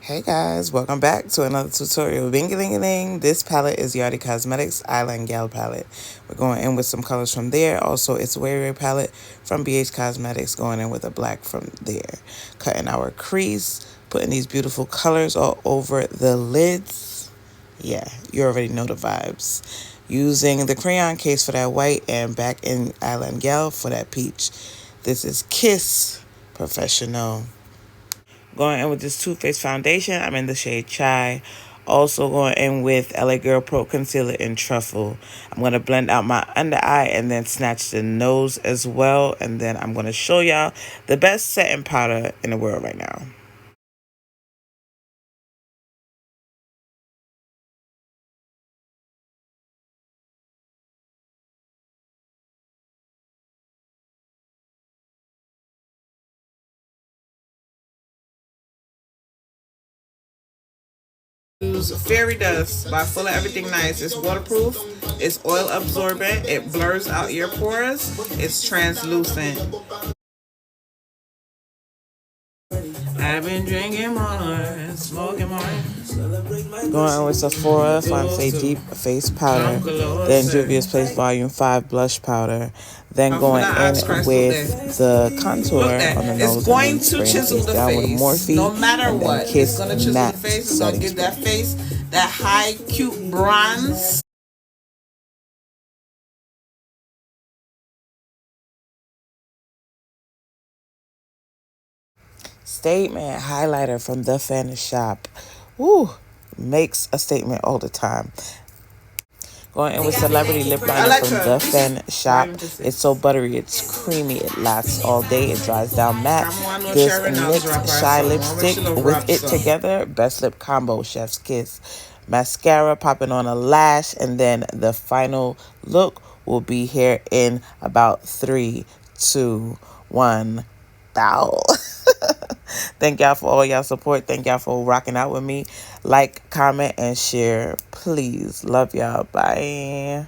Hey guys, welcome back to another tutorial. Bing-a-ling-a-ling. This palette is Yardie Cosmetics Island Gal palette. We're going in with some colors from there. Also, it's Weary palette from BH Cosmetics, going in with a black from there. Cutting our crease, putting these beautiful colors all over the lids. Yeah, you already know the vibes. Using the crayon case for that white and back in Island Gal for that peach. This is Kiss Professional. Going in with this Too Faced foundation. I'm in the shade Chai. Also going in with LA Girl Pro Concealer in Truffle. I'm going to blend out my under eye and then snatch the nose as well. And then I'm going to show y'all the best setting powder in the world right now. Use Fairy Dust by Full of Everything Nice. It's waterproof, it's oil absorbent, it blurs out your pores, it's translucent. I've been drinking more, smoking more. Going on with Sephora Fonse Deep Face Powder, then Juvia's Place Volume 5 Blush Powder, then going in with the contour on the nose. It's going to chisel the face, no matter what. It's going to chisel the face. It's going to give that face that high, cute bronze. Statement highlighter from the Fan Shop. Woo, makes a statement all the time. Going in with Celebrity Lip Liner from the Fan Shop. It's so buttery, it's creamy, it lasts all day, it dries down matte. This NYX Shy Lipstick with it together, best lip combo, Chef's Kiss. Mascara popping on a lash, and then the final look will be here in about 3, 2, 1. Thou. Thank y'all for all y'all support. Thank y'all for rocking out with me. Like, comment, and share, please. Love y'all. Bye.